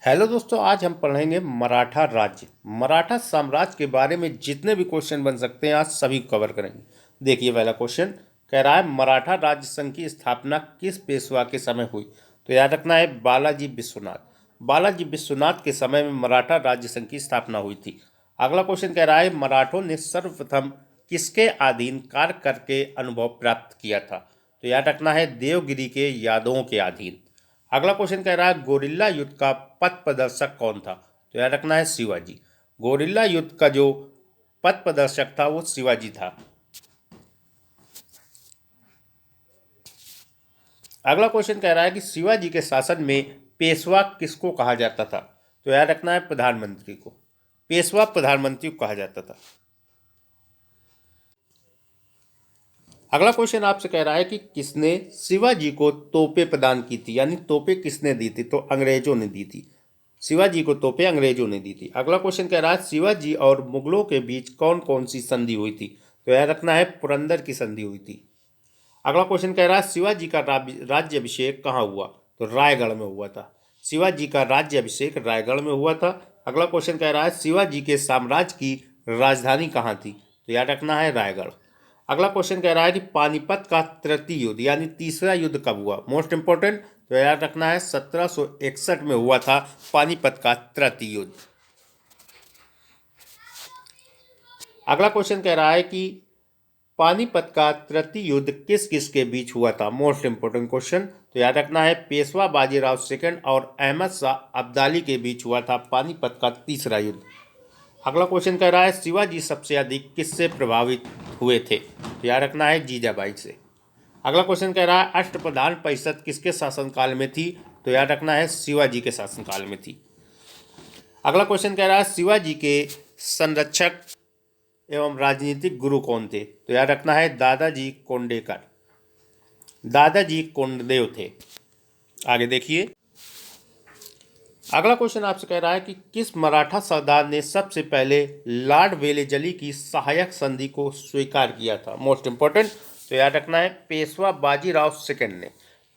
Hello दोस्तों, आज हम पढ़ेंगे मराठा राज्य। मराठा साम्राज्य के बारे में जितने भी क्वेश्चन बन सकते हैं आज सभी कवर करेंगे। देखिए, पहला क्वेश्चन कह रहा है मराठा राज्य संघ की स्थापना किस पेशवा के समय हुई। तो याद रखना है बालाजी विश्वनाथ। बालाजी विश्वनाथ के समय में मराठा राज्य संघ की स्थापना हुई थी। अगला क्वेश्चन कह रहा है मराठों ने सर्वप्रथम किसके अधीन कार्य करके अनुभव प्राप्त किया था। तो याद रखना है देवगिरी के यादवों के अधीन। अगला क्वेश्चन कह रहा है गोरिल्ला युद्ध का पथ प्रदर्शक कौन था। तो याद रखना है शिवाजी। गोरिल्ला युद्ध का जो पथ प्रदर्शक था वो शिवाजी था। अगला क्वेश्चन कह रहा है कि शिवाजी के शासन में पेशवा किसको कहा जाता था। तो याद रखना है प्रधानमंत्री को। पेशवा प्रधानमंत्री को कहा जाता था। अगला क्वेश्चन आपसे कह रहा है कि किसने शिवाजी को तोपें प्रदान की थी, यानी तोपें किसने दी थी। तो अंग्रेजों ने दी थी। शिवाजी को तोपें अंग्रेजों ने दी थी। अगला क्वेश्चन कह रहा है शिवाजी और मुगलों के बीच कौन कौन सी संधि हुई थी। तो याद रखना है पुरंदर की संधि हुई थी। अगला क्वेश्चन कह रहा है शिवाजी का राज्यभिषेक कहाँ हुआ। तो रायगढ़ में हुआ था। शिवाजी का राज्यभिषेक रायगढ़ में हुआ था। अगला क्वेश्चन कह रहा है शिवाजी के साम्राज्य की राजधानी कहाँ थी। तो याद रखना है रायगढ़। अगला क्वेश्चन कह रहा है कि पानीपत का तृतीय युद्ध यानी तीसरा युद्ध कब हुआ। मोस्ट इंपॉर्टेंट, तो याद रखना है 1761 में हुआ था पानीपत का तृतीय युद्ध। अगला क्वेश्चन कह रहा है कि पानीपत का तृतीय युद्ध किस किस के बीच हुआ था। मोस्ट इंपोर्टेंट क्वेश्चन, तो याद रखना है पेशवा बाजीराव सेकंड और अहमद शाह अब्दाली के बीच हुआ था पानीपत का तीसरा युद्ध। अगला क्वेश्चन कह रहा है शिवाजी सबसे अधिक किससे प्रभावित हुए थे। तो याद रखना है जीजाबाई से। अगला क्वेश्चन कह रहा है अष्टप्रधान परिषद किसके शासनकाल में थी। तो याद रखना है शिवाजी के शासनकाल में थी। अगला क्वेश्चन कह रहा है शिवाजी के संरक्षक एवं राजनीतिक गुरु कौन थे। तो याद रखना है दादाजी कोंडेकर। दादाजी कोंडदेव थे। आगे देखिए, अगला क्वेश्चन आपसे कह रहा है कि किस मराठा सरदार ने सबसे पहले लॉर्ड वेलेजली की सहायक संधि को स्वीकार किया था। मोस्ट इंपॉर्टेंट, तो याद रखना है पेशवा बाजीराव सेकंड ने।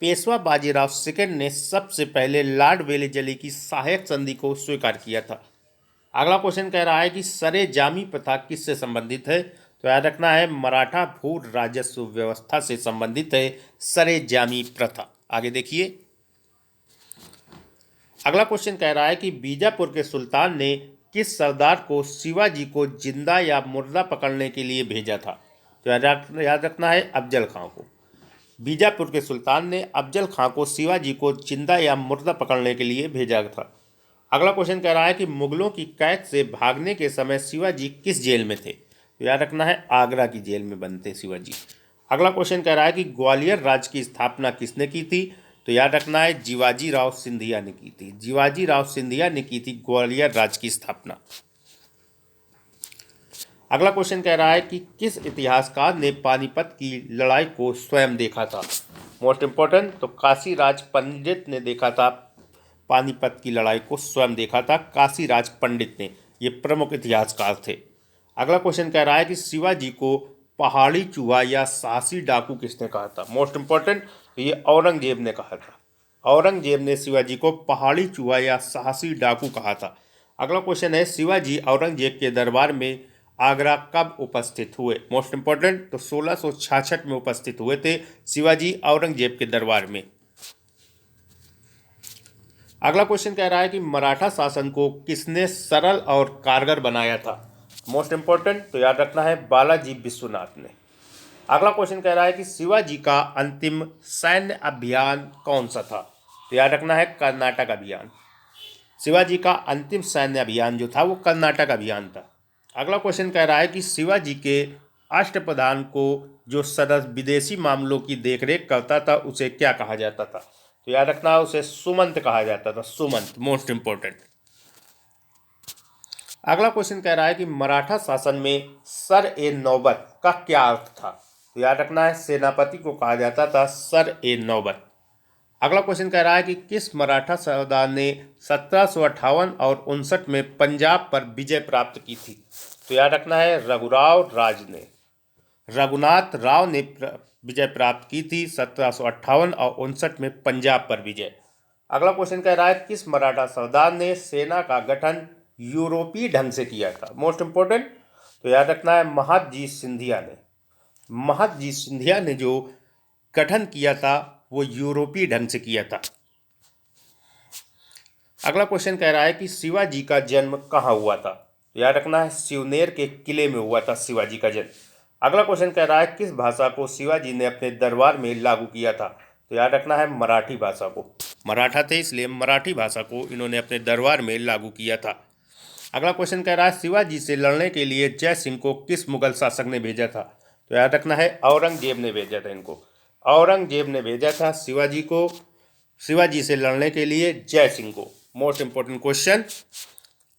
पेशवा बाजीराव सेकंड ने सबसे पहले लॉर्ड वेलेजली की सहायक संधि को स्वीकार किया था। अगला क्वेश्चन कह रहा है कि सरे जामी प्रथा किससे संबंधित है। तो याद रखना है मराठा भू राजस्व व्यवस्था से संबंधित है सरे जामी प्रथा। आगे देखिए, अगला क्वेश्चन कह रहा है कि बीजापुर के सुल्तान ने किस सरदार को शिवाजी को जिंदा या मुर्दा पकड़ने के लिए भेजा था। तो याद रखना है अफजल खां को। बीजापुर के सुल्तान ने अफजल खां को शिवाजी को जिंदा या मुर्दा पकड़ने के लिए भेजा था। अगला क्वेश्चन कह रहा है कि मुगलों की कैद से भागने के समय शिवाजी किस जेल में थे। तो याद रखना है आगरा की जेल में बंद थे शिवाजी। अगला क्वेश्चन कह रहा है कि ग्वालियर राज्य की स्थापना किसने की थी। तो याद रखना है जीवाजी राव सिंधिया ने की थी। जीवाजी राव सिंधिया ने की थी ग्वालियर राज्य की स्थापना। अगला क्वेश्चन कह रहा है कि किस इतिहासकार ने पानीपत की लड़ाई को स्वयं देखा था। मोस्ट इंपॉर्टेंट, तो काशीराज पंडित ने देखा था पानीपत की लड़ाई को स्वयं देखा था काशीराज पंडित ने। ये प्रमुख इतिहासकार थे। अगला क्वेश्चन कह रहा है कि शिवाजी को पहाड़ी चूहा या साहसी डाकू किसने कहा था। मोस्ट इंपॉर्टेंट, तो ये औरंगजेब ने कहा था। औरंगजेब ने शिवाजी को पहाड़ी चूहा या साहसी डाकू कहा था। अगला क्वेश्चन है शिवाजी औरंगजेब के दरबार में आगरा कब उपस्थित हुए। मोस्ट इंपॉर्टेंट, तो 1666 में उपस्थित हुए थे शिवाजी औरंगजेब के दरबार में। अगला क्वेश्चन कह रहा है कि मराठा शासन को किसने सरल और कारगर बनाया था। मोस्ट इंपॉर्टेंट, तो याद रखना है बालाजी विश्वनाथ ने। अगला क्वेश्चन कह रहा है कि शिवाजी का अंतिम सैन्य अभियान कौन सा था। तो याद रखना है कर्नाटक अभियान। शिवाजी का अंतिम सैन्य अभियान जो था वो कर्नाटक अभियान था। अगला क्वेश्चन कह रहा है कि शिवाजी के अष्टप्रधान को जो सदस्य विदेशी मामलों की देखरेख करता था उसे क्या कहा जाता था। तो याद रखना है उसे सुमंत कहा जाता था। Sumant, most important. अगला क्वेश्चन कह रहा है कि मराठा शासन में सर ए नौबत का क्या अर्थ था। तो याद रखना है सेनापति को कहा जाता था सर ए नौबत। अगला क्वेश्चन कह रहा है कि किस मराठा सरदार ने 1758 और 59 में पंजाब पर विजय प्राप्त की थी। तो याद रखना है रघुराव राज ने। रघुनाथ राव ने विजय प्राप्त की थी 1758 और 59 में पंजाब पर विजय। अगला क्वेश्चन कह रहा है किस मराठा सरदार ने सेना का गठन यूरोपीय ढंग से किया था? मोस्ट इंपोर्टेंट, तो याद रखना है महादजी सिंधिया ने। महादजी सिंधिया ने जो गठन किया था वो यूरोपीय ढंग से किया था। अगला क्वेश्चन कह रहा है कि शिवाजी का जन्म कहाँ हुआ था? याद रखना है शिवनेर के किले में हुआ था शिवाजी का जन्म। अगला क्वेश्चन कह रहा है किस भाषा को शिवाजी ने अपने दरबार में लागू किया था? तो याद रखना है मराठी भाषा को। मराठा थे इसलिए मराठी भाषा को इन्होंने अपने दरबार में लागू किया था। अगला क्वेश्चन कह रहा है शिवाजी से लड़ने के लिए जय सिंह को किस मुगल शासक ने भेजा था? तो याद रखना है औरंगजेब ने भेजा था इनको। औरंगजेब ने भेजा था शिवाजी को, शिवाजी से लड़ने के लिए जय सिंह को। Most important question.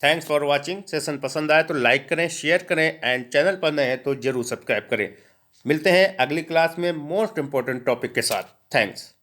Thanks for watching. Session पसंद आए तो लाइक करें, शेयर करें एंड चैनल पर नए हैं तो जरूर सब्सक्राइब करें। मिलते हैं अगली क्लास में मोस्ट इंपोर्टेंट टॉपिक के साथ। थैंक्स।